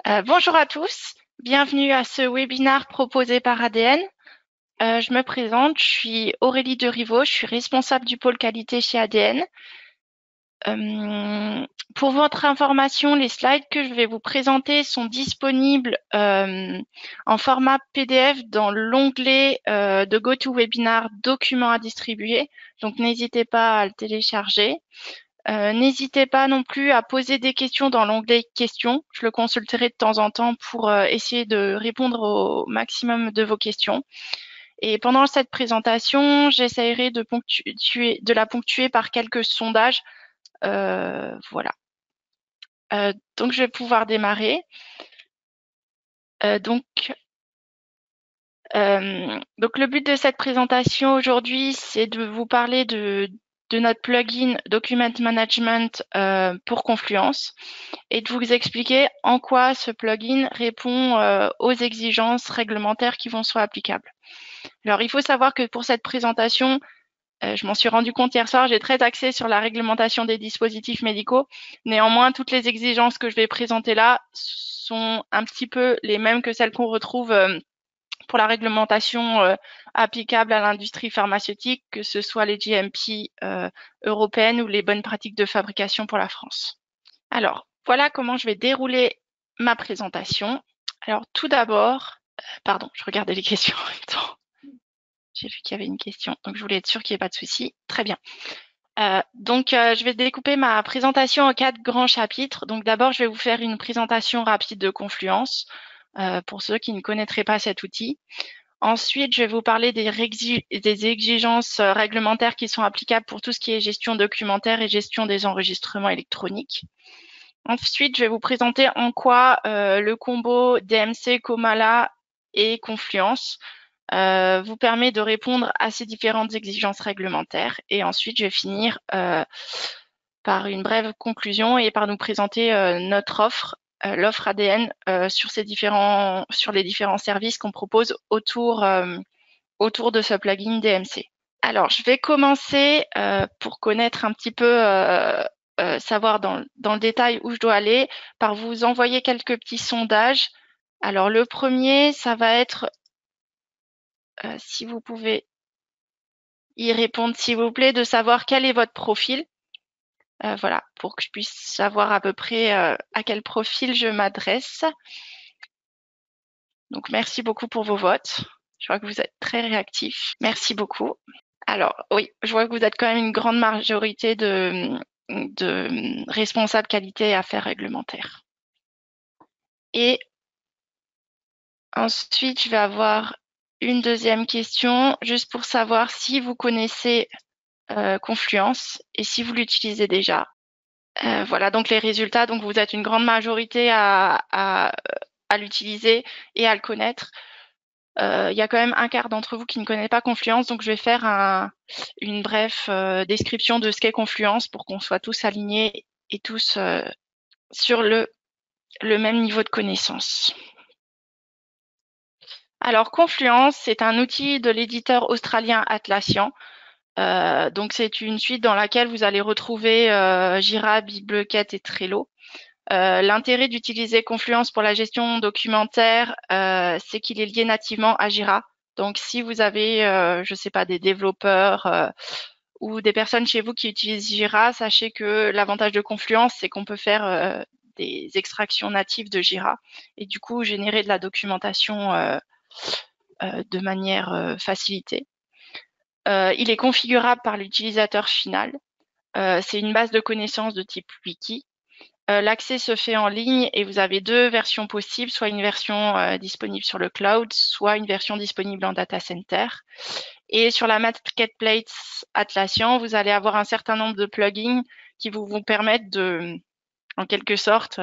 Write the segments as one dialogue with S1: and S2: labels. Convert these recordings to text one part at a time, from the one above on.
S1: Bonjour à tous, bienvenue à ce webinaire proposé par ADN. Je me présente, je suis Aurélie Deriveau, je suis responsable du pôle qualité chez ADN. Pour votre information, les slides que je vais vous présenter sont disponibles en format PDF dans l'onglet de GoToWebinar documents à distribuer, donc n'hésitez pas à le télécharger. N'hésitez pas non plus à poser des questions dans l'onglet questions. Je le consulterai de temps en temps pour essayer de répondre au maximum de vos questions. Et pendant cette présentation, j'essaierai de la ponctuer par quelques sondages. Voilà. Donc, je vais pouvoir démarrer. Donc, le but de cette présentation aujourd'hui, c'est de vous parler de notre plugin Document Management pour Confluence et de vous expliquer en quoi ce plugin répond aux exigences réglementaires qui vont soit applicables. Alors, il faut savoir que pour cette présentation, je m'en suis rendu compte hier soir, j'ai très axé sur la réglementation des dispositifs médicaux. Néanmoins, toutes les exigences que je vais présenter là sont un petit peu les mêmes que celles qu'on retrouve pour la réglementation applicable à l'industrie pharmaceutique, que ce soit les GMP européennes ou les bonnes pratiques de fabrication pour la France. Alors, voilà comment je vais dérouler ma présentation. Alors, tout d'abord, pardon, je regardais les questions en même temps. J'ai vu qu'il y avait une question, donc je voulais être sûre qu'il n'y ait pas de souci. Très bien. Je vais découper ma présentation en 4 grands chapitres. Donc, d'abord, je vais vous faire une présentation rapide de Confluence pour ceux qui ne connaîtraient pas cet outil. Ensuite, je vais vous parler des exigences réglementaires qui sont applicables pour tout ce qui est gestion documentaire et gestion des enregistrements électroniques. Ensuite, je vais vous présenter en quoi le combo DMC, Comala et Confluence vous permet de répondre à ces différentes exigences réglementaires. Et ensuite, je vais finir par une brève conclusion et par nous présenter notre offre, l'offre ADN sur les différents services qu'on propose autour de ce plugin DMC. Alors, je vais commencer pour connaître un petit peu, savoir dans le détail où je dois aller, par vous envoyer quelques petits sondages. Alors, le premier, ça va être, si vous pouvez y répondre, s'il vous plaît, de savoir quel est votre profil. Voilà, pour que je puisse savoir à peu près à quel profil je m'adresse. Donc, merci beaucoup pour vos votes. Je vois que vous êtes très réactifs. Merci beaucoup. Alors, oui, je vois que vous êtes quand même une grande majorité de responsables qualité et affaires réglementaires. Et ensuite, je vais avoir une deuxième question, juste pour savoir si vous connaissez Confluence et si vous l'utilisez déjà. Voilà, donc les résultats. Donc, vous êtes une grande majorité à l'utiliser et à le connaître. Il y a quand même un quart d'entre vous qui ne connaît pas Confluence, donc je vais faire une brève description de ce qu'est Confluence pour qu'on soit tous alignés et tous sur le même niveau de connaissance. Alors, Confluence, c'est un outil de l'éditeur australien Atlassian. Donc, c'est une suite dans laquelle vous allez retrouver Jira, Bitbucket et Trello. L'intérêt d'utiliser Confluence pour la gestion documentaire, c'est qu'il est lié nativement à Jira. Donc, si vous avez, je sais pas, des développeurs ou des personnes chez vous qui utilisent Jira, sachez que l'avantage de Confluence, c'est qu'on peut faire des extractions natives de Jira et du coup générer de la documentation de manière facilitée. Il est configurable par l'utilisateur final. C'est une base de connaissances de type wiki. L'accès se fait en ligne et vous avez 2 versions possibles, soit une version disponible sur le cloud, soit une version disponible en data center. Et sur la marketplace Atlassian, vous allez avoir un certain nombre de plugins qui vous permettent de, en quelque sorte,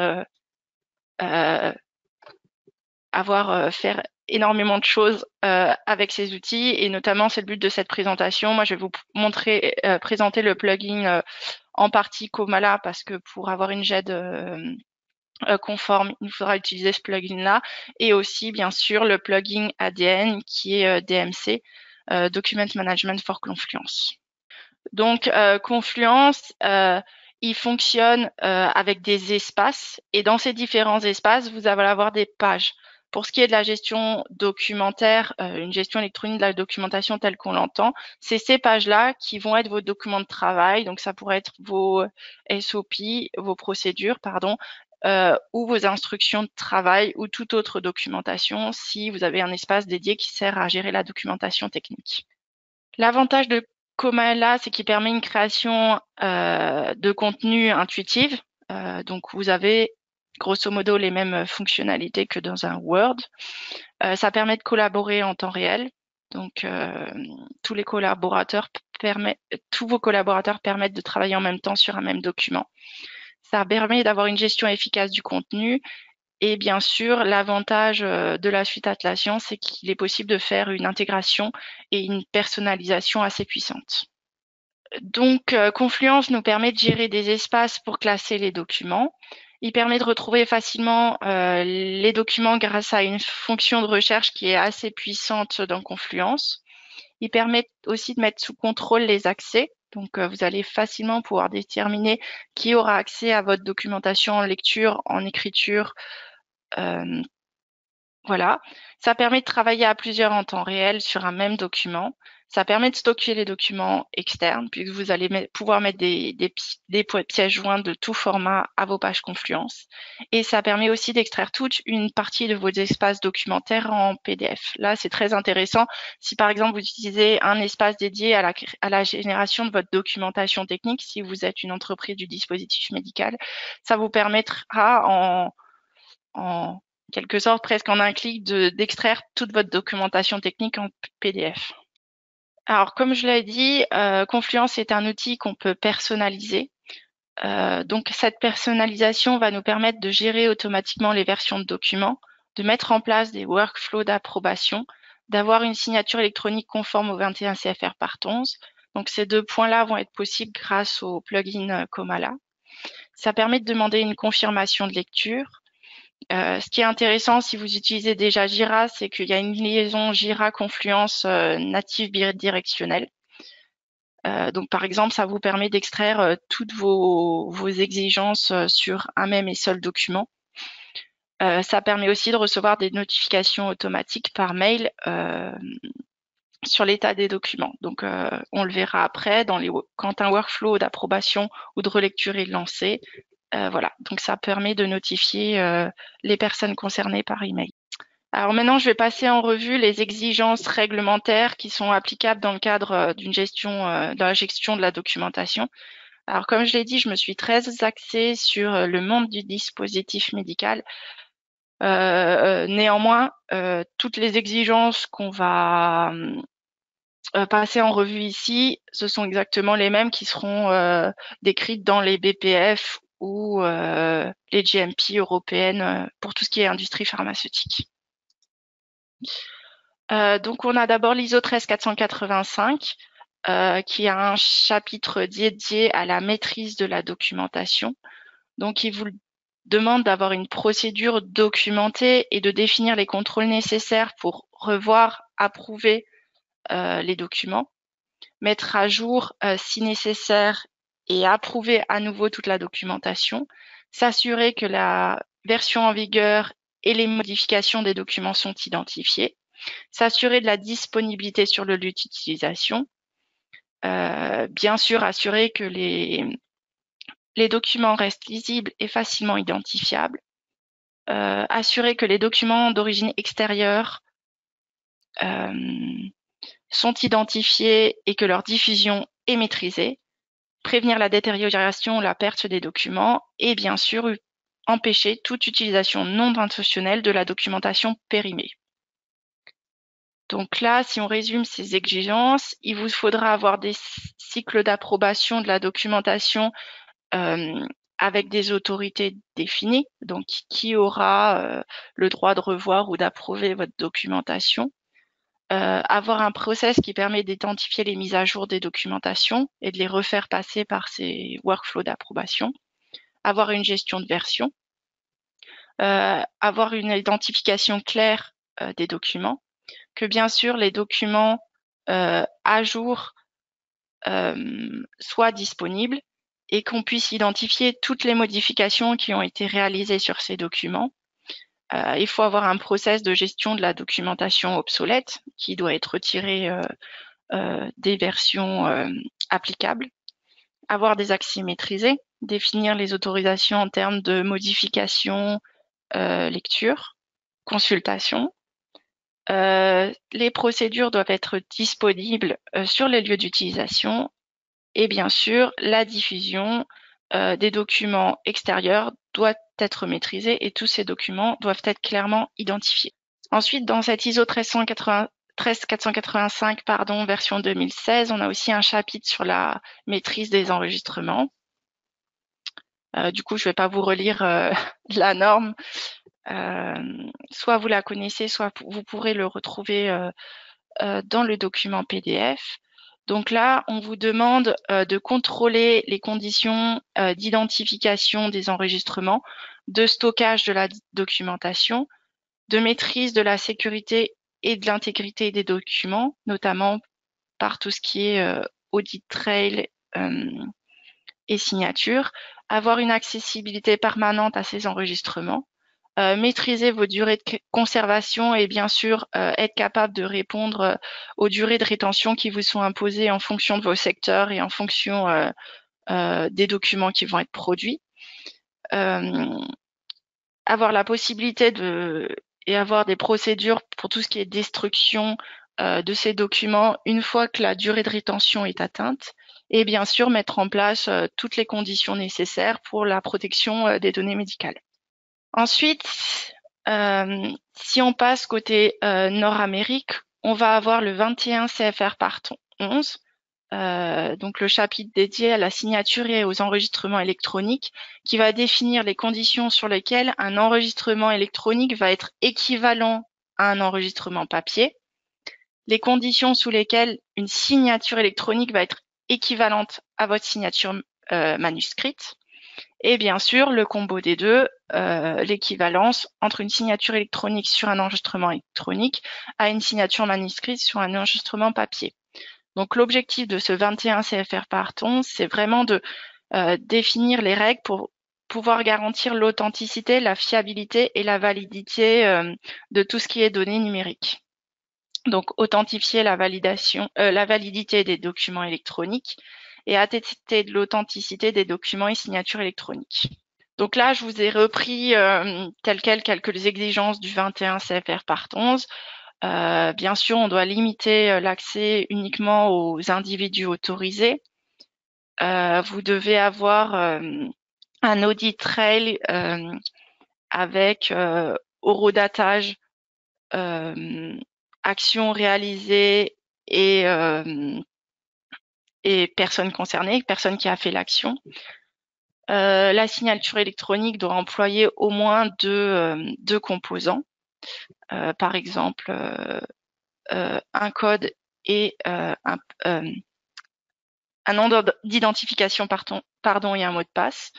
S1: faire énormément de choses avec ces outils. Et notamment, c'est le but de cette présentation. Moi, je vais vous présenter le plugin en partie Comala parce que pour avoir une GED conforme, il faudra utiliser ce plugin-là. Et aussi, bien sûr, le plugin ADN qui est DMC, Document Management for Confluence. Donc, Confluence, il fonctionne avec des espaces, et dans ces différents espaces, vous allez avoir des pages. Pour ce qui est de la gestion documentaire, une gestion électronique de la documentation telle qu'on l'entend, c'est ces pages-là qui vont être vos documents de travail. Donc, ça pourrait être vos SOP, vos procédures, pardon, ou vos instructions de travail ou toute autre documentation si vous avez un espace dédié qui sert à gérer la documentation technique. L'avantage de Comala, c'est qu'il permet une création de contenu intuitive. Donc, vous avez grosso modo les mêmes fonctionnalités que dans un Word. Ça permet de collaborer en temps réel. Donc, tous vos collaborateurs permettent de travailler en même temps sur un même document. Ça permet d'avoir une gestion efficace du contenu. Et bien sûr, l'avantage de la suite Atlassian, c'est qu'il est possible de faire une intégration et une personnalisation assez puissante. Donc, Confluence nous permet de gérer des espaces pour classer les documents. Il permet de retrouver facilement les documents grâce à une fonction de recherche qui est assez puissante dans Confluence. Il permet aussi de mettre sous contrôle les accès. Donc, vous allez facilement pouvoir déterminer qui aura accès à votre documentation en lecture, en écriture. Voilà. Ça permet de travailler à plusieurs en temps réel sur un même document. Ça permet de stocker les documents externes, puisque vous allez pouvoir mettre des pièces jointes de tout format à vos pages Confluence. Et ça permet aussi d'extraire toute une partie de vos espaces documentaires en PDF. Là, c'est très intéressant. Si par exemple, vous utilisez un espace dédié à la génération de votre documentation technique, si vous êtes une entreprise du dispositif médical, ça vous permettra en quelque sorte, presque en un clic, d'extraire toute votre documentation technique en PDF. Alors, comme je l'ai dit, Confluence est un outil qu'on peut personnaliser. Donc, cette personnalisation va nous permettre de gérer automatiquement les versions de documents, de mettre en place des workflows d'approbation, d'avoir une signature électronique conforme au 21 CFR Part 11. Donc, ces deux points-là vont être possibles grâce au plugin Comala. Ça permet de demander une confirmation de lecture. Ce qui est intéressant si vous utilisez déjà Jira, c'est qu'il y a une liaison Jira Confluence native bidirectionnelle. Donc, par exemple, ça vous permet d'extraire toutes vos exigences sur un même et seul document. Ça permet aussi de recevoir des notifications automatiques par mail sur l'état des documents. Donc, on le verra après quand un workflow d'approbation ou de relecture est lancé. Voilà, donc ça permet de notifier les personnes concernées par email. Alors maintenant, je vais passer en revue les exigences réglementaires qui sont applicables dans le cadre d'une gestion, de la gestion de la documentation. Alors comme je l'ai dit, je me suis très axée sur le monde du dispositif médical. Néanmoins, toutes les exigences qu'on va passer en revue ici, ce sont exactement les mêmes qui seront décrites dans les BPF ou les GMP européennes pour tout ce qui est industrie pharmaceutique. Donc, on a d'abord l'ISO 13485 qui a un chapitre dédié à la maîtrise de la documentation. Donc, il vous demande d'avoir une procédure documentée et de définir les contrôles nécessaires pour revoir, approuver les documents, mettre à jour si nécessaire et approuver à nouveau toute la documentation, s'assurer que la version en vigueur et les modifications des documents sont identifiées, s'assurer de la disponibilité sur le lieu d'utilisation, bien sûr assurer que les documents restent lisibles et facilement identifiables, assurer que les documents d'origine extérieure sont identifiés et que leur diffusion est maîtrisée, prévenir la détérioration ou la perte des documents et bien sûr empêcher toute utilisation non intentionnelle de la documentation périmée. Donc là, si on résume ces exigences, il vous faudra avoir des cycles d'approbation de la documentation avec des autorités définies, donc qui aura le droit de revoir ou d'approuver votre documentation. Avoir un process qui permet d'identifier les mises à jour des documentations et de les refaire passer par ces workflows d'approbation. Avoir une gestion de version. Avoir une identification claire des documents. Que bien sûr, les documents à jour soient disponibles et qu'on puisse identifier toutes les modifications qui ont été réalisées sur ces documents. Il faut avoir un process de gestion de la documentation obsolète qui doit être retiré des versions applicables, avoir des accès maîtrisés, définir les autorisations en termes de modification, lecture, consultation. Les procédures doivent être disponibles sur les lieux d'utilisation et bien sûr, la diffusion des documents extérieurs doit être maîtrisée et tous ces documents doivent être clairement identifiés. Ensuite, dans cette ISO 13485 version 2016, on a aussi un chapitre sur la maîtrise des enregistrements. Du coup, je ne vais pas vous relire la norme. Soit vous la connaissez, soit vous pourrez le retrouver dans le document PDF. Donc là, on vous demande de contrôler les conditions d'identification des enregistrements, de stockage de la documentation, de maîtrise de la sécurité et de l'intégrité des documents, notamment par tout ce qui est audit trail et signature, avoir une accessibilité permanente à ces enregistrements, maîtriser vos durées de conservation et bien sûr être capable de répondre aux durées de rétention qui vous sont imposées en fonction de vos secteurs et en fonction des documents qui vont être produits. Avoir la possibilité et avoir des procédures pour tout ce qui est destruction de ces documents une fois que la durée de rétention est atteinte et bien sûr mettre en place toutes les conditions nécessaires pour la protection des données médicales. Ensuite, si on passe côté Nord-Amérique, on va avoir le 21 CFR Part 11, donc le chapitre dédié à la signature et aux enregistrements électroniques, qui va définir les conditions sur lesquelles un enregistrement électronique va être équivalent à un enregistrement papier, les conditions sous lesquelles une signature électronique va être équivalente à votre signature manuscrite, et bien sûr, le combo des deux, l'équivalence entre une signature électronique sur un enregistrement électronique à une signature manuscrite sur un enregistrement papier. Donc l'objectif de ce 21 CFR Part 11, c'est vraiment de définir les règles pour pouvoir garantir l'authenticité, la fiabilité et la validité de tout ce qui est données numériques. Donc authentifier la validité des documents électroniques et attester de l'authenticité des documents et signatures électroniques. Donc là, je vous ai repris tel quel quelques exigences du 21 CFR Part 11. Bien sûr, on doit limiter l'accès uniquement aux individus autorisés. Vous devez avoir un audit trail avec horodatage, actions réalisées et personnes concernées, personne qui a fait l'action. La signature électronique doit employer au moins deux composants, par exemple un code et un nom d'identification et un mot de passe.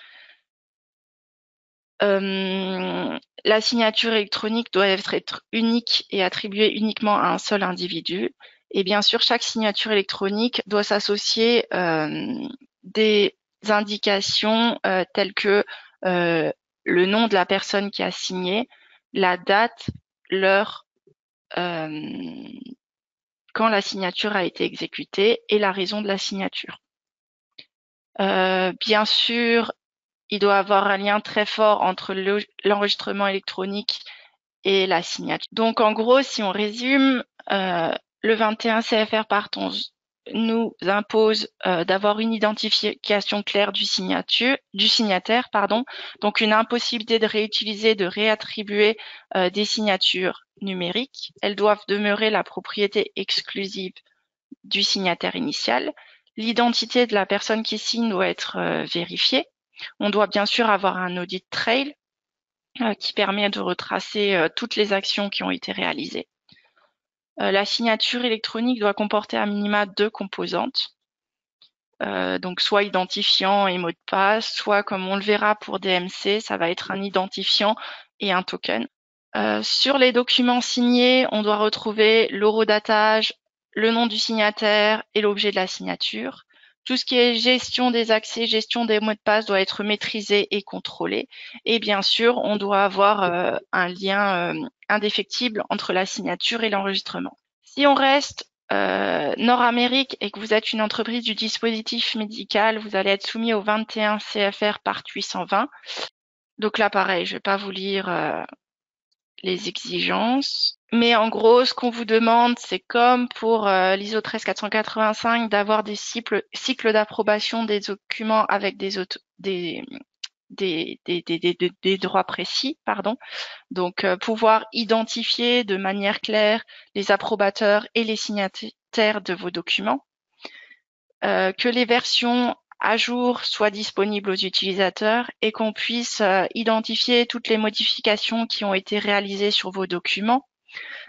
S1: La signature électronique doit être unique et attribuée uniquement à un seul individu. Et bien sûr, chaque signature électronique doit s'associer des indications telles que le nom de la personne qui a signé, la date, l'heure, quand la signature a été exécutée et la raison de la signature. Bien sûr, il doit avoir un lien très fort entre l'enregistrement électronique et la signature. Donc en gros, si on résume, le 21 CFR Part 11 nous impose d'avoir une identification claire du signataire, donc une impossibilité de réutiliser, de réattribuer des signatures numériques. Elles doivent demeurer la propriété exclusive du signataire initial. L'identité de la personne qui signe doit être vérifiée. On doit bien sûr avoir un audit trail qui permet de retracer toutes les actions qui ont été réalisées. La signature électronique doit comporter à minima 2 composantes, donc soit identifiant et mot de passe, soit comme on le verra pour DMC, ça va être un identifiant et un token. Sur les documents signés, on doit retrouver l'horodatage, le nom du signataire et l'objet de la signature. Tout ce qui est gestion des accès, gestion des mots de passe doit être maîtrisé et contrôlé. Et bien sûr, on doit avoir un lien indéfectible entre la signature et l'enregistrement. Si on reste Nord-Amérique et que vous êtes une entreprise du dispositif médical, vous allez être soumis au 21 CFR Part 820. Donc là, pareil, je vais pas vous lire les exigences. Mais en gros, ce qu'on vous demande, c'est comme pour l'ISO 13485 d'avoir des cycles d'approbation des documents avec des droits précis, pardon. Donc, pouvoir identifier de manière claire les approbateurs et les signataires de vos documents. Que les versions à jour soient disponibles aux utilisateurs et qu'on puisse identifier toutes les modifications qui ont été réalisées sur vos documents,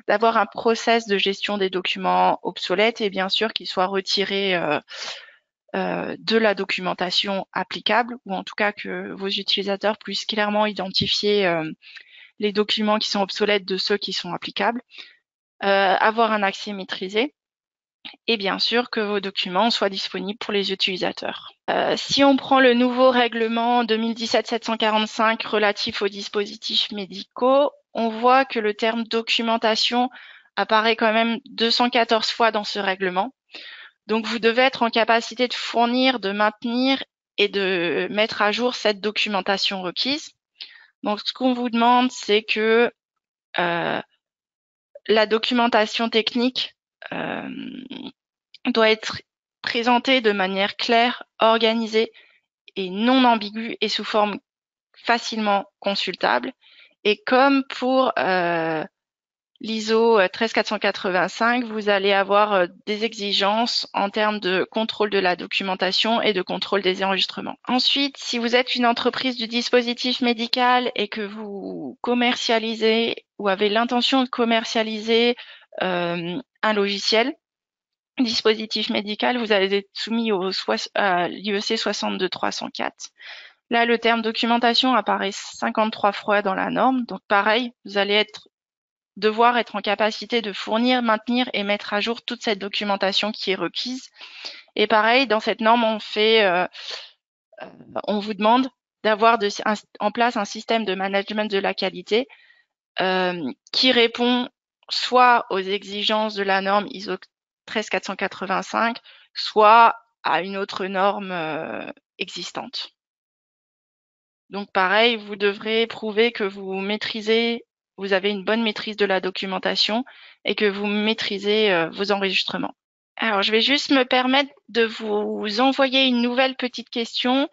S1: d'avoir un process de gestion des documents obsolètes et bien sûr qu'ils soient retirés de la documentation applicable, ou en tout cas que vos utilisateurs puissent clairement identifier les documents qui sont obsolètes de ceux qui sont applicables, avoir un accès maîtrisé, et bien sûr que vos documents soient disponibles pour les utilisateurs. Si on prend le nouveau règlement 2017-745 relatif aux dispositifs médicaux, on voit que le terme documentation apparaît quand même 214 fois dans ce règlement. Donc vous devez être en capacité de fournir, de maintenir et de mettre à jour cette documentation requise. Donc ce qu'on vous demande, c'est que la documentation technique doit être présentée de manière claire, organisée et non ambiguë et sous forme facilement consultable. Et comme pour l'ISO 13485, vous allez avoir des exigences en termes de contrôle de la documentation et de contrôle des enregistrements. Ensuite, si vous êtes une entreprise du dispositif médical et que vous commercialisez ou avez l'intention de commercialiser un logiciel, dispositif médical, vous allez être soumis à l'IEC 62304. Là, le terme documentation apparaît 53 fois dans la norme. Donc pareil, vous allez devoir être en capacité de fournir, maintenir et mettre à jour toute cette documentation qui est requise. Et pareil, dans cette norme, on vous demande d'avoir en place un système de management de la qualité qui répond soit aux exigences de la norme ISO 13485, soit à une autre norme existante. Donc pareil, vous devrez prouver que vous avez une bonne maîtrise de la documentation et que vous maîtrisez vos enregistrements. Alors, je vais juste me permettre de vous envoyer une nouvelle petite question,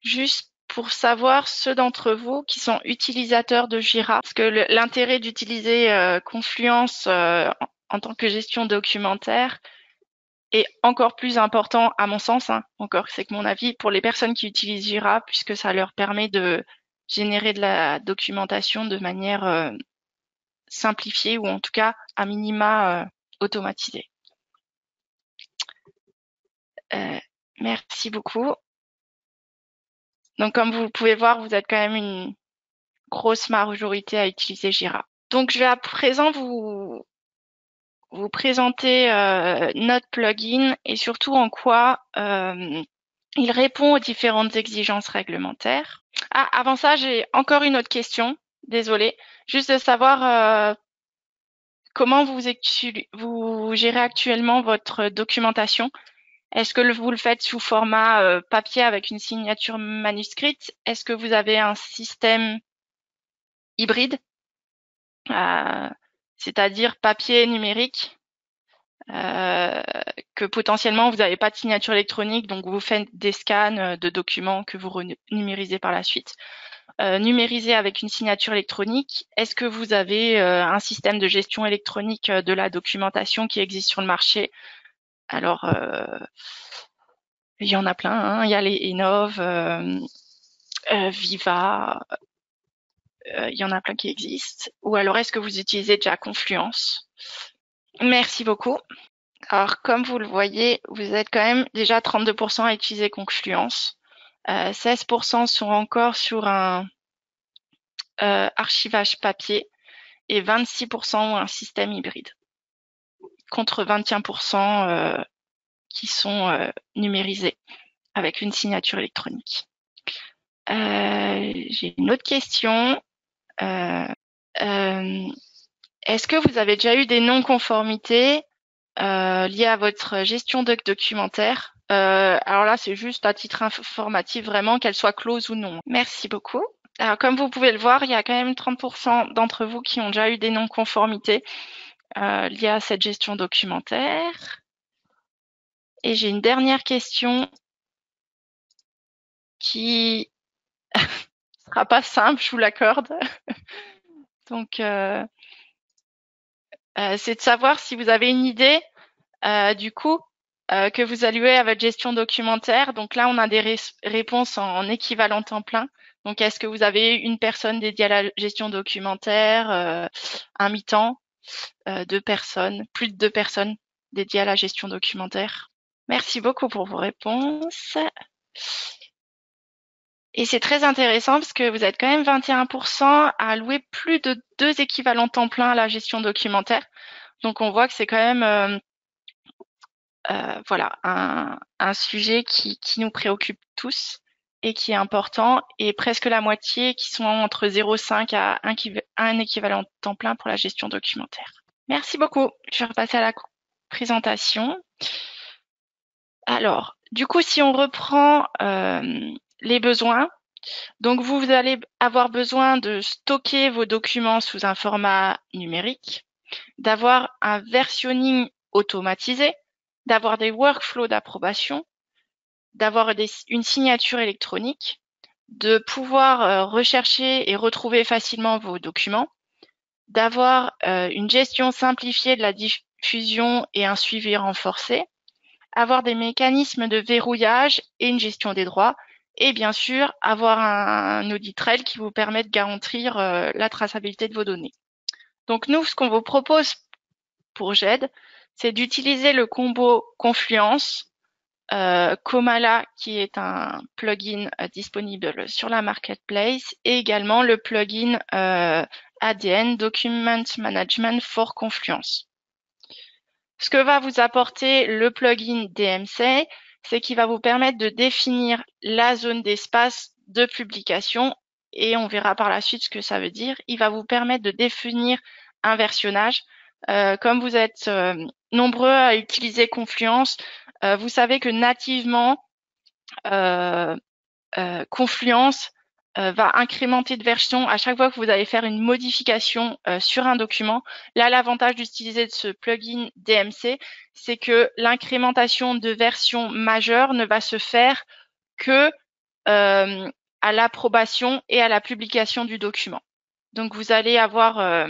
S1: juste pour savoir ceux d'entre vous qui sont utilisateurs de Jira, parce que l'intérêt d'utiliser Confluence en tant que gestion documentaire est encore plus important à mon sens, encore c'est que mon avis, pour les personnes qui utilisent Jira, puisque ça leur permet de générer de la documentation de manière simplifiée ou en tout cas à minima automatisée. Merci beaucoup. Donc comme vous pouvez voir, vous êtes quand même une grosse majorité à utiliser Jira. Donc je vais à présent vous présenter notre plugin et surtout en quoi il répond aux différentes exigences réglementaires. Ah, avant ça, j'ai encore une autre question. Désolée. Juste de savoir comment vous gérez actuellement votre documentation. Est-ce que vous le faites sous format papier avec une signature manuscrite? Est-ce que vous avez un système hybride, c'est-à-dire papier numérique, que potentiellement vous n'avez pas de signature électronique, donc vous faites des scans de documents que vous numérisez par la suite. Numérisé avec une signature électronique, est-ce que vous avez un système de gestion électronique de la documentation qui existe sur le marché? Alors, il y en a plein, il y a les Innov, Viva, il y en a plein qui existent. Ou alors, est-ce que vous utilisez déjà Confluence? Merci beaucoup. Alors, comme vous le voyez, vous êtes quand même déjà 32% à utiliser Confluence. 16% sont encore sur un archivage papier et 26% ont un système hybride, contre 21% qui sont numérisés avec une signature électronique. J'ai une autre question. Est-ce que vous avez déjà eu des non-conformités liées à votre gestion de documentaire? Alors là, c'est juste à titre informatif vraiment, qu'elle soit close ou non. Merci beaucoup. Alors, comme vous pouvez le voir, il y a quand même 30% d'entre vous qui ont déjà eu des non-conformités liées à cette gestion documentaire. Et j'ai une dernière question qui sera pas simple, je vous l'accorde. Donc, c'est de savoir si vous avez une idée du coup que vous allouez à votre gestion documentaire. Donc là, on a des réponses en équivalent temps plein. Donc, est-ce que vous avez une personne dédiée à la gestion documentaire, un mi-temps, 2 personnes, plus de 2 personnes dédiées à la gestion documentaire? Merci beaucoup pour vos réponses. Et c'est très intéressant parce que vous êtes quand même 21% à allouer plus de 2 équivalents temps plein à la gestion documentaire. Donc on voit que c'est quand même voilà un sujet qui nous préoccupe tous et qui est important, et presque la moitié qui sont entre 0,5 à 1 équivalent temps plein pour la gestion documentaire. Merci beaucoup. Je vais repasser à la présentation. Alors, du coup, si on reprend les besoins, donc vous allez avoir besoin de stocker vos documents sous un format numérique, d'avoir un versionning automatisé, d'avoir des workflows d'approbation, d'avoir une signature électronique, de pouvoir rechercher et retrouver facilement vos documents, d'avoir une gestion simplifiée de la diffusion et un suivi renforcé, avoir des mécanismes de verrouillage et une gestion des droits, et bien sûr avoir un audit trail qui vous permet de garantir la traçabilité de vos données. Donc nous, ce qu'on vous propose pour GED, c'est d'utiliser le combo Confluence, Comala, qui est un plugin disponible sur la marketplace, et également le plugin ADN, Document Management for Confluence. Ce que va vous apporter le plugin DMC, c'est qu'il va vous permettre de définir la zone d'espace de publication, et on verra par la suite ce que ça veut dire. Il va vous permettre de définir un versionnage. Comme vous êtes nombreux à utiliser Confluence, vous savez que nativement, Confluence va incrémenter de version à chaque fois que vous allez faire une modification sur un document. Là, l'avantage d'utiliser ce plugin DMC, c'est que l'incrémentation de version majeure ne va se faire que à l'approbation et à la publication du document. Donc, vous allez avoir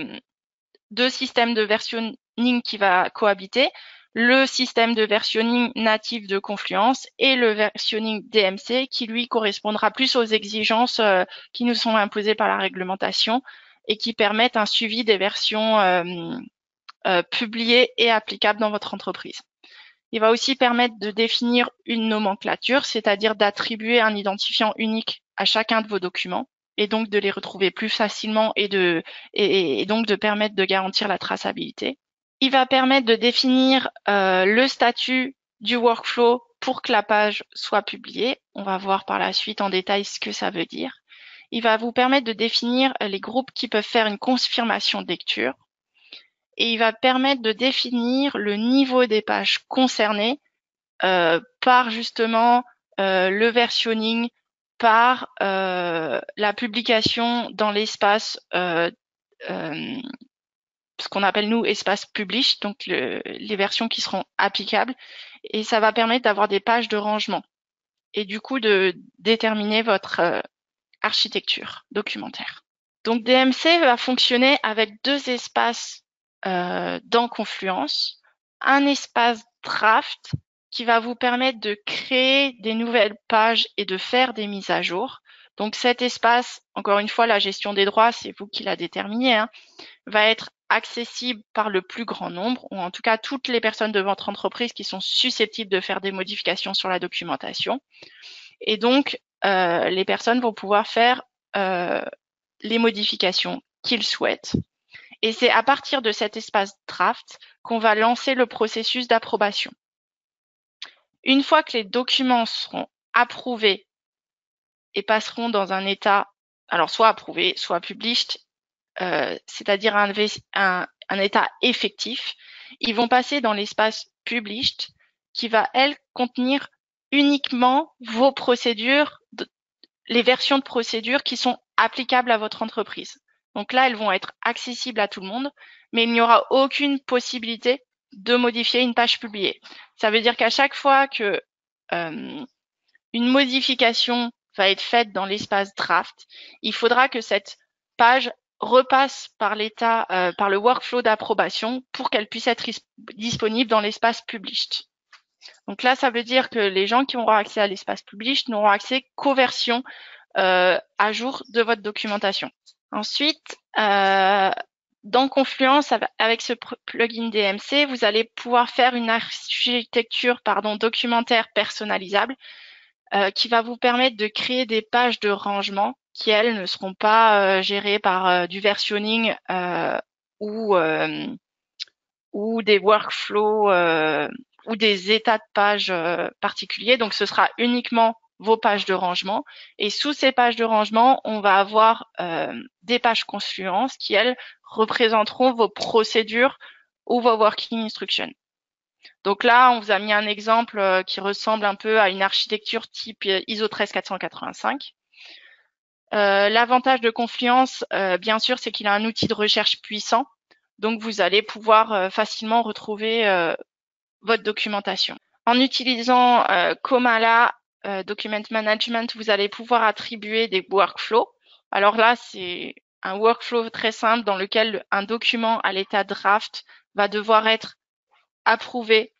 S1: 2 systèmes de versionning qui va cohabiter, le système de versionning natif de Confluence et le versionning DMC qui lui correspondra plus aux exigences qui nous sont imposées par la réglementation et qui permettent un suivi des versions publiées et applicables dans votre entreprise. Il va aussi permettre de définir une nomenclature, c'est-à-dire d'attribuer un identifiant unique à chacun de vos documents, et donc de les retrouver plus facilement et donc de permettre de garantir la traçabilité. Il va permettre de définir le statut du workflow pour que la page soit publiée. On va voir par la suite en détail ce que ça veut dire. Il va vous permettre de définir les groupes qui peuvent faire une confirmation de lecture. Et il va permettre de définir le niveau des pages concernées par justement le versionning, par la publication dans l'espace, ce qu'on appelle nous espace publish, donc les versions qui seront applicables, et ça va permettre d'avoir des pages de rangement et du coup de déterminer votre architecture documentaire. Donc DMC va fonctionner avec 2 espaces dans Confluence, un espace draft qui va vous permettre de créer des nouvelles pages et de faire des mises à jour. Donc cet espace, encore une fois, la gestion des droits, c'est vous qui la déterminez, hein, va être accessible par le plus grand nombre, ou en tout cas toutes les personnes de votre entreprise qui sont susceptibles de faire des modifications sur la documentation. Et donc, les personnes vont pouvoir faire les modifications qu'ils souhaitent. Et c'est à partir de cet espace draft qu'on va lancer le processus d'approbation. Une fois que les documents seront approuvés et passeront dans un état, alors soit approuvé, soit published, c'est-à-dire un état effectif, ils vont passer dans l'espace published qui va, elle, contenir uniquement vos procédures, les versions de procédures qui sont applicables à votre entreprise. Donc là, elles vont être accessibles à tout le monde, mais il n'y aura aucune possibilité de modifier une page publiée. Ça veut dire qu'à chaque fois que une modification va être faite dans l'espace draft, il faudra que cette page repasse par l'état, par le workflow d'approbation pour qu'elle puisse être disponible dans l'espace published. Donc là, ça veut dire que les gens qui auront accès à l'espace published n'auront accès qu'aux versions à jour de votre documentation. Ensuite, dans Confluence, avec ce plugin DMC, vous allez pouvoir faire une architecture documentaire personnalisable qui va vous permettre de créer des pages de rangement qui, elles, ne seront pas gérées par du versionning ou des workflows ou des états de pages particuliers. Donc, ce sera uniquement vos pages de rangement. Et sous ces pages de rangement, on va avoir des pages Confluence qui, elles, représenteront vos procédures ou vos working instructions. Donc là, on vous a mis un exemple qui ressemble un peu à une architecture type ISO 13485. L'avantage de Confluence, bien sûr, c'est qu'il a un outil de recherche puissant. Donc, vous allez pouvoir facilement retrouver votre documentation. En utilisant Comala Document Management, vous allez pouvoir attribuer des workflows. Alors là, c'est un workflow très simple dans lequel un document à l'état draft va devoir être approuvé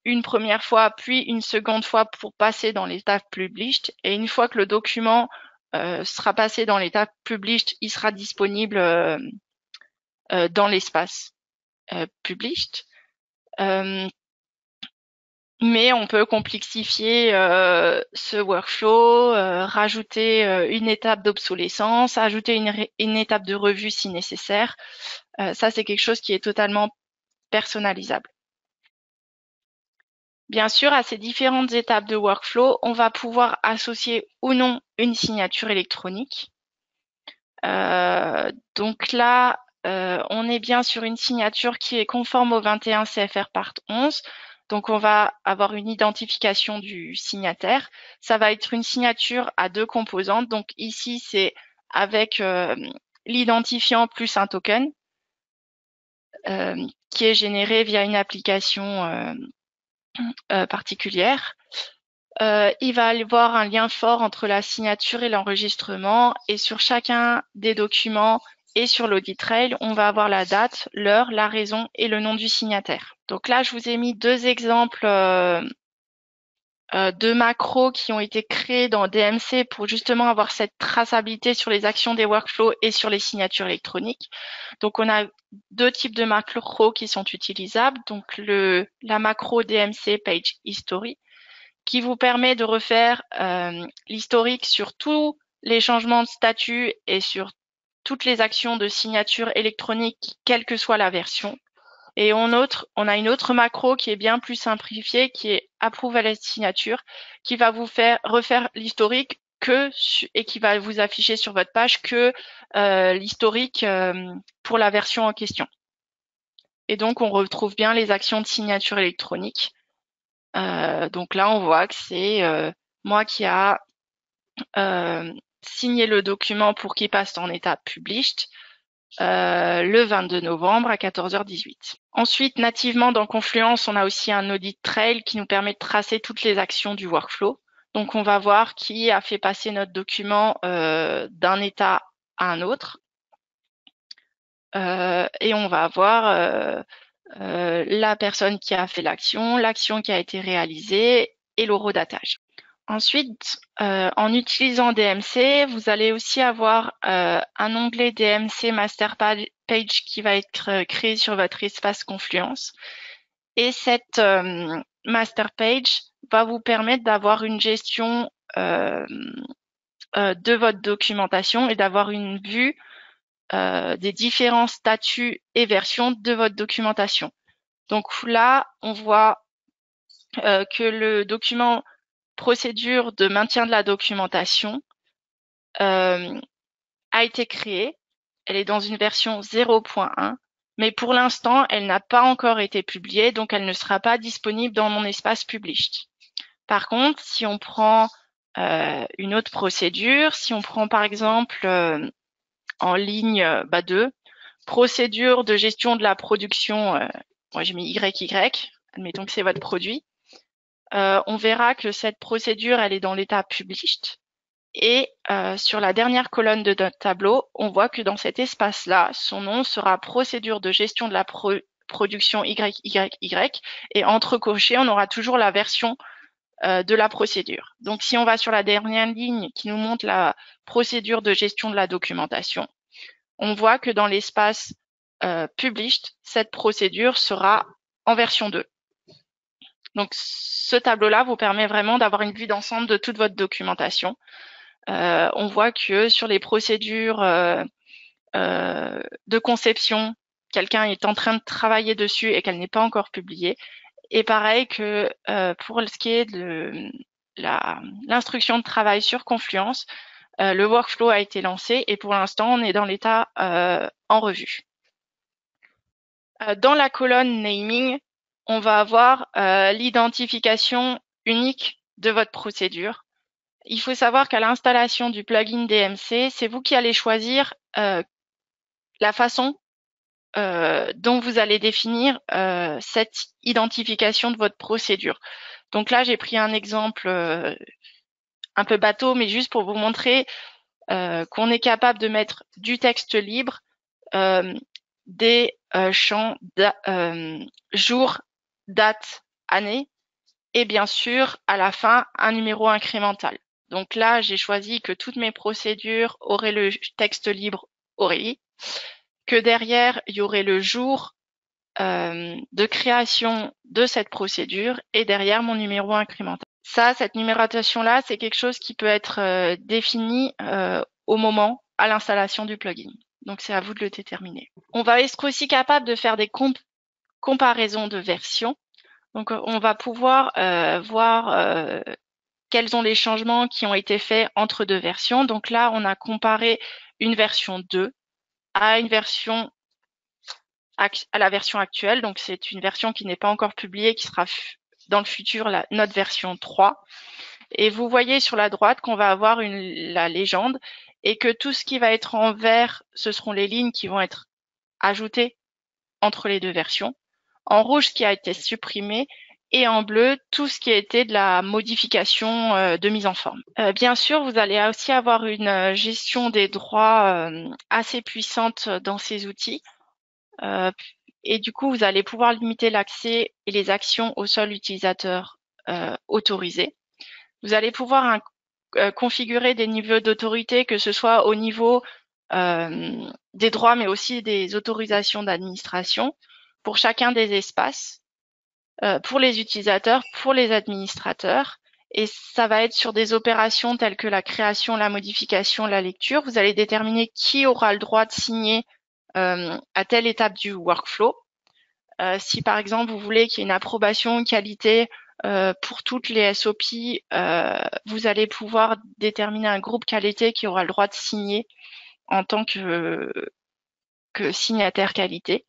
S1: une première fois, puis une seconde fois pour passer dans l'étape published. Et une fois que le document sera passé dans l'étape published, il sera disponible dans l'espace published. Mais on peut complexifier ce workflow, rajouter une étape d'obsolescence, ajouter une étape de revue si nécessaire. Ça, c'est quelque chose qui est totalement personnalisable. Bien sûr, à ces différentes étapes de workflow, on va pouvoir associer ou non une signature électronique. Donc là, on est bien sur une signature qui est conforme au 21 CFR Part 11. Donc, on va avoir une identification du signataire. Ça va être une signature à deux composantes. Donc ici, c'est avec l'identifiant plus un token qui est généré via une application particulière. Il va y avoir un lien fort entre la signature et l'enregistrement, et sur chacun des documents et sur l'audit trail, on va avoir la date, l'heure, la raison et le nom du signataire. Donc là, je vous ai mis deux exemples de macros qui ont été créés dans DMC pour justement avoir cette traçabilité sur les actions des workflows et sur les signatures électroniques. Donc, on a deux types de macros qui sont utilisables. Donc, la macro DMC Page History, qui vous permet de refaire l'historique sur tous les changements de statut et sur toutes les actions de signature électronique, quelle que soit la version. Et on a une autre macro qui est bien plus simplifiée, qui est Approve à la signature, qui va vous faire refaire l'historique et qui va vous afficher sur votre page que l'historique pour la version en question. Et donc, on retrouve bien les actions de signature électronique. Donc là, on voit que c'est moi qui a signé le document pour qu'il passe en état published le 22 novembre à 14h18. Ensuite, nativement dans Confluence, on a aussi un audit trail qui nous permet de tracer toutes les actions du workflow. Donc, on va voir qui a fait passer notre document d'un état à un autre. Et on va avoir la personne qui a fait l'action qui a été réalisée et l'horodatage. Ensuite, en utilisant DMC, vous allez aussi avoir un onglet DMC Master Page qui va être créé sur votre espace Confluence. Et cette Master Page va vous permettre d'avoir une gestion de votre documentation et d'avoir une vue des différents statuts et versions de votre documentation. Donc là, on voit que le document procédure de maintien de la documentation a été créée. Elle est dans une version 0.1, mais pour l'instant, elle n'a pas encore été publiée, donc elle ne sera pas disponible dans mon espace published. Par contre, si on prend une autre procédure, si on prend par exemple en ligne 2, procédure de gestion de la production, moi j'ai mis YY, admettons que c'est votre produit, on verra que cette procédure, elle est dans l'état published. Et sur la dernière colonne de notre tableau, on voit que dans cet espace-là, son nom sera procédure de gestion de la production YYY, et entrecoché, on aura toujours la version de la procédure. Donc si on va sur la dernière ligne qui nous montre la procédure de gestion de la documentation, on voit que dans l'espace published, cette procédure sera en version 2. Donc ce tableau-là vous permet vraiment d'avoir une vue d'ensemble de toute votre documentation. On voit que sur les procédures de conception, quelqu'un est en train de travailler dessus et qu'elle n'est pas encore publiée. Et pareil que pour ce qui est de l'instruction de travail sur Confluence, le workflow a été lancé et pour l'instant, on est dans l'état en revue. Dans la colonne naming, on va avoir l'identification unique de votre procédure. Il faut savoir qu'à l'installation du plugin DMC, c'est vous qui allez choisir la façon dont vous allez définir cette identification de votre procédure. Donc là, j'ai pris un exemple un peu bateau, mais juste pour vous montrer qu'on est capable de mettre du texte libre, des champs jour, date, année, et bien sûr, à la fin, un numéro incrémental. Donc là, j'ai choisi que toutes mes procédures auraient le texte libre Aurélie, que derrière, il y aurait le jour de création de cette procédure et derrière mon numéro incrémental. Ça, cette numérotation-là, c'est quelque chose qui peut être défini au moment, à l'installation du plugin. Donc, c'est à vous de le déterminer. On va être aussi capable de faire des comparaisons de versions. Donc, on va pouvoir voir quels sont les changements qui ont été faits entre deux versions. Donc là, on a comparé une version 2 à une version à la version actuelle. Donc, c'est une version qui n'est pas encore publiée, qui sera dans le futur notre version 3. Et vous voyez sur la droite qu'on va avoir la légende et que tout ce qui va être en vert, ce seront les lignes qui vont être ajoutées entre les deux versions. En rouge, ce qui a été supprimé, et en bleu, tout ce qui a été de la modification de mise en forme. Bien sûr, vous allez aussi avoir une gestion des droits assez puissante dans ces outils. Et du coup, vous allez pouvoir limiter l'accès et les actions aux seuls utilisateurs autorisés. Vous allez pouvoir configurer des niveaux d'autorité, que ce soit au niveau des droits, mais aussi des autorisations d'administration pour chacun des espaces, pour les utilisateurs, pour les administrateurs. Et ça va être sur des opérations telles que la création, la modification, la lecture. Vous allez déterminer qui aura le droit de signer à telle étape du workflow. Si par exemple vous voulez qu'il y ait une approbation qualité pour toutes les SOP, vous allez pouvoir déterminer un groupe qualité qui aura le droit de signer en tant que signataire qualité.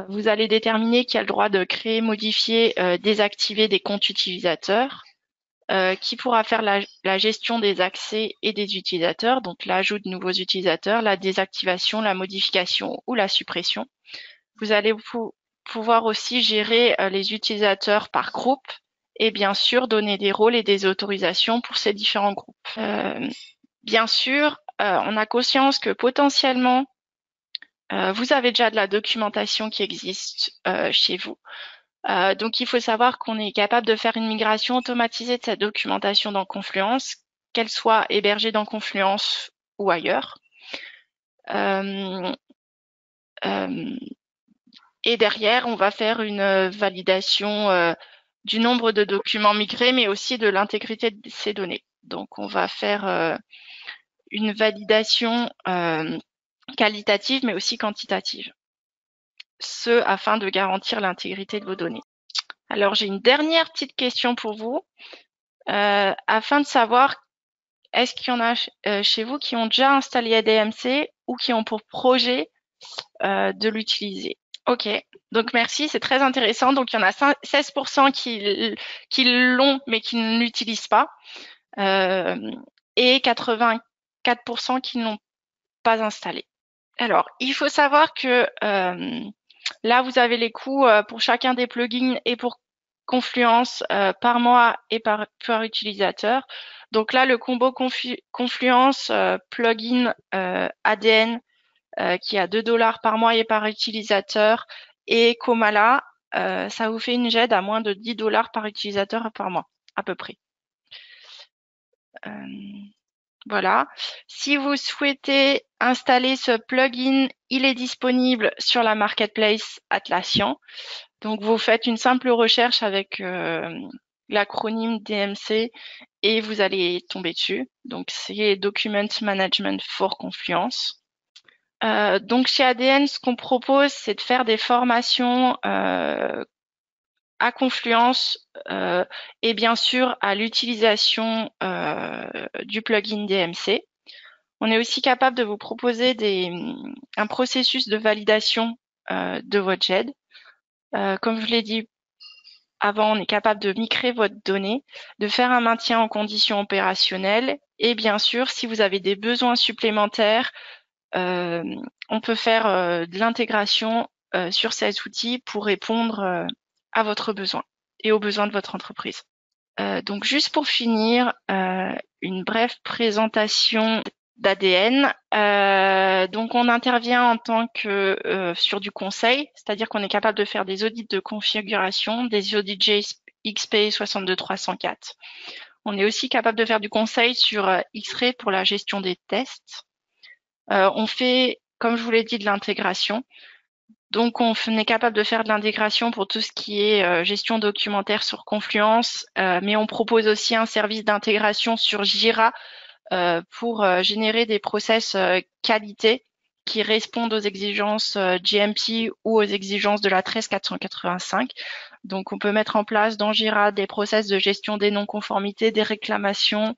S1: Vous allez déterminer qui a le droit de créer, modifier, désactiver des comptes utilisateurs, qui pourra faire la gestion des accès et des utilisateurs, donc l'ajout de nouveaux utilisateurs, la désactivation, la modification ou la suppression. Vous allez pouvoir aussi gérer les utilisateurs par groupe et bien sûr donner des rôles et des autorisations pour ces différents groupes. Bien sûr, on a conscience que potentiellement, vous avez déjà de la documentation qui existe chez vous. Donc, il faut savoir qu'on est capable de faire une migration automatisée de cette documentation dans Confluence, qu'elle soit hébergée dans Confluence ou ailleurs. Et derrière, on va faire une validation du nombre de documents migrés, mais aussi de l'intégrité de ces données. Donc, on va faire une validation qualitative, mais aussi quantitative. Ce, afin de garantir l'intégrité de vos données. Alors, j'ai une dernière petite question pour vous, afin de savoir, est-ce qu'il y en a chez vous qui ont déjà installé ADMC ou qui ont pour projet de l'utiliser? Ok, donc merci, c'est très intéressant. Donc, il y en a 16% qui l'ont mais qui ne l'utilisent pas, et 84% qui ne l'ont pas installé. Alors, il faut savoir que là, vous avez les coûts pour chacun des plugins et pour Confluence par mois et par utilisateur. Donc là, le combo Confluence plugin ADN qui est à 2 $ par mois et par utilisateur, et Komala, ça vous fait une GED à moins de 10 $ par utilisateur par mois, à peu près. Voilà. Si vous souhaitez installer ce plugin, il est disponible sur la marketplace Atlassian. Donc, vous faites une simple recherche avec l'acronyme DMC et vous allez tomber dessus. Donc, c'est Document Management for Confluence. Donc, chez ADN, ce qu'on propose, c'est de faire des formations à Confluence et bien sûr à l'utilisation du plugin DMC. On est aussi capable de vous proposer un processus de validation de votre GED. Comme je l'ai dit avant, on est capable de migrer votre donnée, de faire un maintien en conditions opérationnelles et bien sûr, si vous avez des besoins supplémentaires, on peut faire de l'intégration sur ces outils pour répondre à votre besoin et aux besoins de votre entreprise. Donc juste pour finir, une brève présentation d'ADN. Donc on intervient en tant que sur du conseil, c'est-à-dire qu'on est capable de faire des audits de configuration, des audits XP 62304. On est aussi capable de faire du conseil sur X-Ray pour la gestion des tests. On fait, comme je vous l'ai dit, de l'intégration. Donc, on est capable de faire de l'intégration pour tout ce qui est gestion documentaire sur Confluence, mais on propose aussi un service d'intégration sur Jira pour générer des process qualité qui répondent aux exigences GMP ou aux exigences de la 13485. Donc, on peut mettre en place dans Jira des process de gestion des non-conformités, des réclamations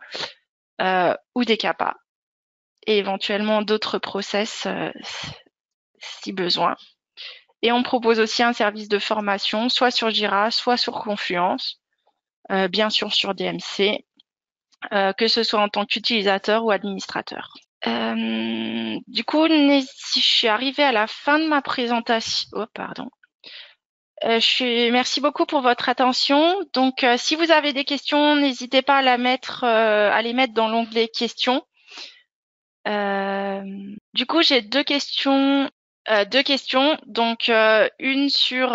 S1: ou des CAPA, et éventuellement d'autres process si besoin. Et on propose aussi un service de formation, soit sur Jira, soit sur Confluence, bien sûr sur DMC, que ce soit en tant qu'utilisateur ou administrateur. Du coup, je suis arrivée à la fin de ma présentation. Oh, pardon. Merci beaucoup pour votre attention. Donc, si vous avez des questions, n'hésitez pas à les mettre dans l'onglet questions. Du coup, j'ai deux questions. Donc, une sur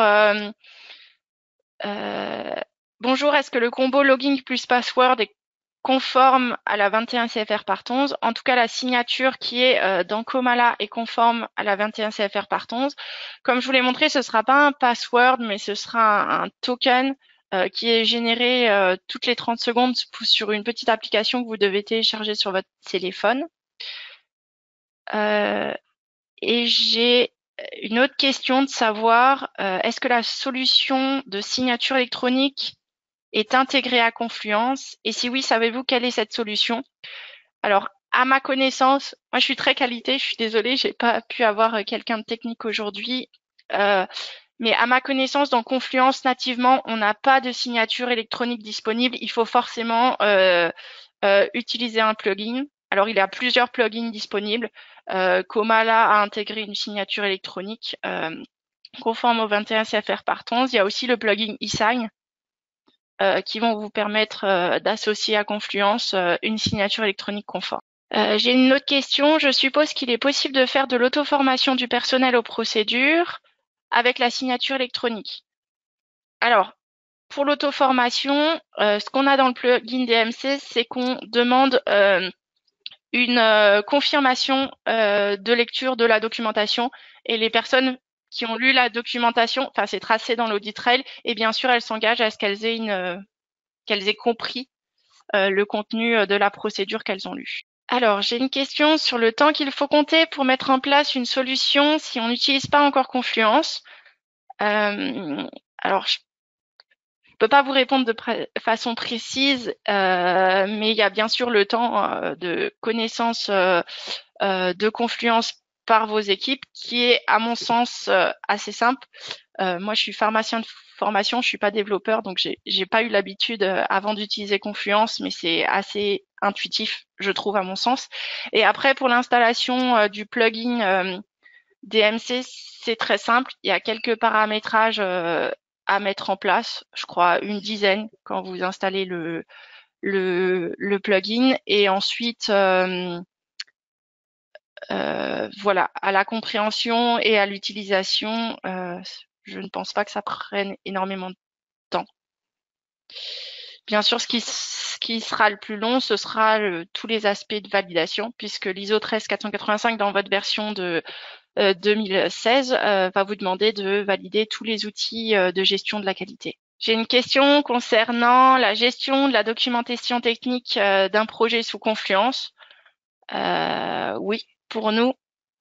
S1: bonjour, est-ce que le combo logging plus password est conforme à la 21 CFR part 11? En tout cas, la signature qui est dans Komala est conforme à la 21 CFR part 11. Comme je vous l'ai montré, ce sera pas un password, mais ce sera un token qui est généré toutes les 30 secondes sur une petite application que vous devez télécharger sur votre téléphone. Et j'ai une autre question de savoir, est-ce que la solution de signature électronique est intégrée à Confluence? Et si oui, savez-vous quelle est cette solution? Alors, à ma connaissance, moi je suis très qualité, je suis désolée, j'ai pas pu avoir quelqu'un de technique aujourd'hui. Mais à ma connaissance, dans Confluence, nativement, on n'a pas de signature électronique disponible. Il faut forcément utiliser un plugin. Alors, il y a plusieurs plugins disponibles. Komala a intégré une signature électronique conforme au 21 CFR part 11. Il y a aussi le plugin eSign qui vont vous permettre d'associer à Confluence une signature électronique conforme. J'ai une autre question. Je suppose qu'il est possible de faire de l'auto-formation du personnel aux procédures avec la signature électronique. Alors, pour l'auto-formation, ce qu'on a dans le plugin DMC, c'est qu'on demande une confirmation de lecture de la documentation, et les personnes qui ont lu la documentation, enfin c'est tracé dans l'audit trail, et bien sûr elles s'engagent à ce qu'elles aient compris le contenu de la procédure qu'elles ont lue. Alors, j'ai une question sur le temps qu'il faut compter pour mettre en place une solution si on n'utilise pas encore Confluence. Alors, peux pas vous répondre de façon précise, mais il y a bien sûr le temps de connaissance de Confluence par vos équipes qui est, à mon sens, assez simple. Moi, je suis pharmacien de formation, je suis pas développeur, donc j'ai pas eu l'habitude avant d'utiliser Confluence, mais c'est assez intuitif, je trouve, à mon sens. Et après, pour l'installation du plugin DMC, c'est très simple. Il y a quelques paramétrages à mettre en place, je crois une dizaine quand vous installez le plugin. Et ensuite, voilà, à la compréhension et à l'utilisation, je ne pense pas que ça prenne énormément de temps. Bien sûr, ce qui sera le plus long, ce sera tous les aspects de validation, puisque l'ISO 13485 dans votre version de 2016 va vous demander de valider tous les outils de gestion de la qualité. J'ai une question concernant la gestion de la documentation technique d'un projet sous Confluence. Oui, pour nous,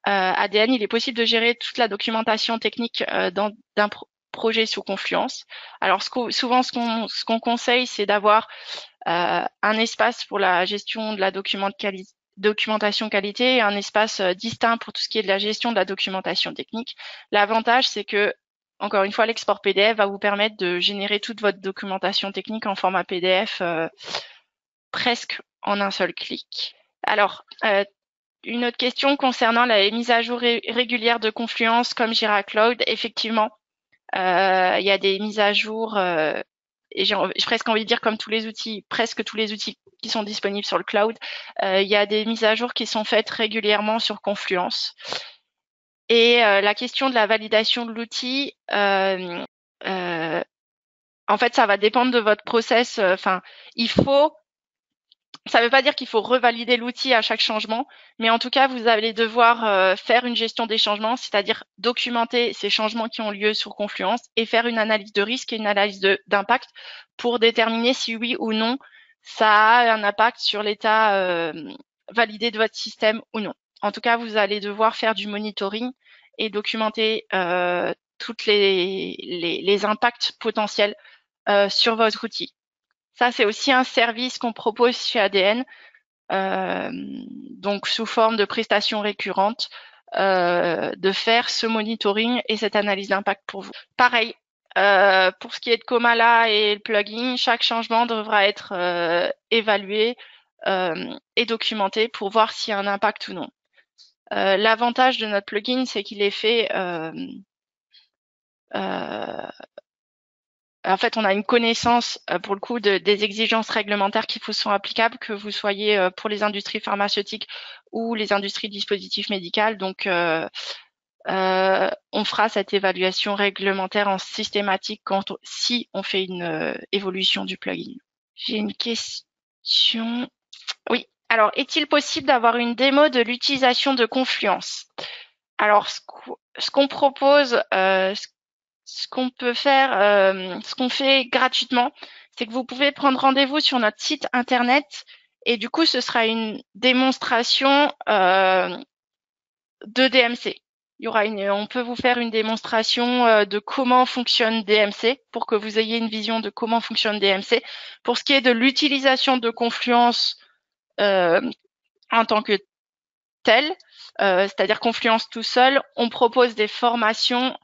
S1: ADN, il est possible de gérer toute la documentation technique d'un projet sous Confluence. Alors souvent, ce qu'on conseille, c'est d'avoir un espace pour la gestion de la documentation qualité et un espace distinct pour tout ce qui est de la gestion de la documentation technique. L'avantage, c'est que, encore une fois, l'export PDF va vous permettre de générer toute votre documentation technique en format PDF presque en un seul clic. Alors, une autre question concernant la mise à jour régulière de Confluence comme Jira Cloud. Effectivement, il y a des mises à jour et j'ai presque envie de dire comme tous les outils, presque tous les outils qui sont disponibles sur le cloud, il y a des mises à jour qui sont faites régulièrement sur Confluence. Et la question de la validation de l'outil, en fait, ça va dépendre de votre process. Enfin, ça ne veut pas dire qu'il faut revalider l'outil à chaque changement, mais en tout cas, vous allez devoir faire une gestion des changements, c'est-à-dire documenter ces changements qui ont lieu sur Confluence et faire une analyse de risque et une analyse d'impact pour déterminer si oui ou non ça a un impact sur l'état validé de votre système ou non. En tout cas, vous allez devoir faire du monitoring et documenter toutes les impacts potentiels sur votre outil. Ça, c'est aussi un service qu'on propose chez ADN, donc sous forme de prestations récurrentes, de faire ce monitoring et cette analyse d'impact pour vous. Pareil, pour ce qui est de Komala et le plugin, chaque changement devra être évalué et documenté pour voir s'il y a un impact ou non. L'avantage de notre plugin, c'est qu'il est fait en fait, on a une connaissance, pour le coup, des exigences réglementaires qui vous sont applicables, que vous soyez pour les industries pharmaceutiques ou les industries dispositifs médicaux. Donc, on fera cette évaluation réglementaire en systématique si on fait une évolution du plugin. J'ai une question. Oui. Alors, est-il possible d'avoir une démo de l'utilisation de Confluence? Alors, ce qu'on propose, ce qu'on peut faire, ce qu'on fait gratuitement, c'est que vous pouvez prendre rendez-vous sur notre site internet et du coup, ce sera une démonstration de DMC. On peut vous faire une démonstration de comment fonctionne DMC pour que vous ayez une vision de comment fonctionne DMC. Pour ce qui est de l'utilisation de Confluence en tant que telle, c'est-à-dire Confluence tout seul, on propose des formations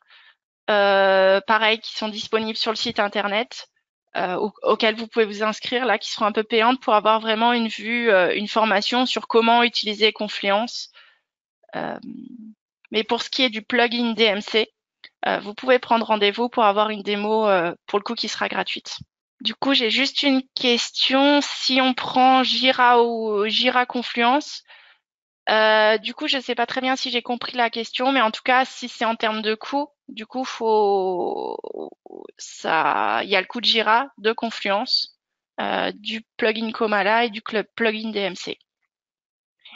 S1: pareil, qui sont disponibles sur le site internet, auxquelles vous pouvez vous inscrire là, qui seront un peu payantes pour avoir vraiment une vue, une formation sur comment utiliser Confluence. Mais pour ce qui est du plugin DMC, vous pouvez prendre rendez-vous pour avoir une démo, pour le coup, qui sera gratuite. Du coup, j'ai juste une question. Si on prend Jira ou Jira Confluence, du coup, je ne sais pas très bien si j'ai compris la question, mais en tout cas, si c'est en termes de coût, du coup, il y a le coût de Jira, de Confluence, du plugin Komala et du plugin DMC.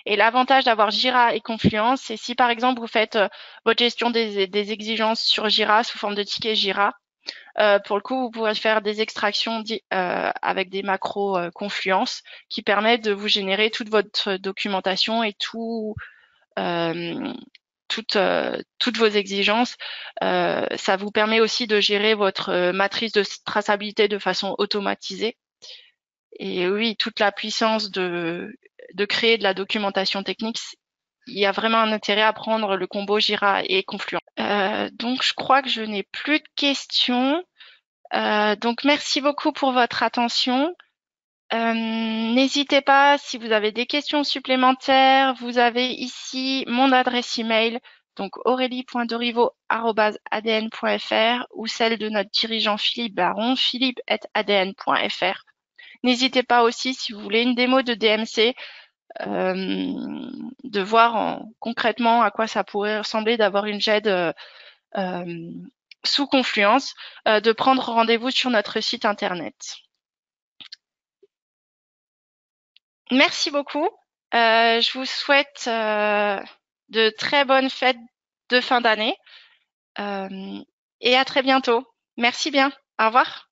S1: Et l'avantage d'avoir Jira et Confluence, c'est si par exemple vous faites votre gestion des exigences sur Jira sous forme de tickets Jira, pour le coup, vous pourrez faire des extractions avec des macros Confluence qui permettent de vous générer toute votre documentation et tout toutes vos exigences. Ça vous permet aussi de gérer votre matrice de traçabilité de façon automatisée. Et oui, toute la puissance de créer de la documentation technique, il y a vraiment un intérêt à prendre le combo Jira et Confluent. Donc, je crois que je n'ai plus de questions. Donc, merci beaucoup pour votre attention. N'hésitez pas, si vous avez des questions supplémentaires, vous avez ici mon adresse email, donc aurélie.derivo@adn.fr ou celle de notre dirigeant Philippe Baron, philippe@adn.fr. N'hésitez pas aussi, si vous voulez une démo de DMC, de voir concrètement à quoi ça pourrait ressembler d'avoir une GED sous Confluence, de prendre rendez-vous sur notre site internet. Merci beaucoup. Je vous souhaite de très bonnes fêtes de fin d'année et à très bientôt. Merci bien. Au revoir.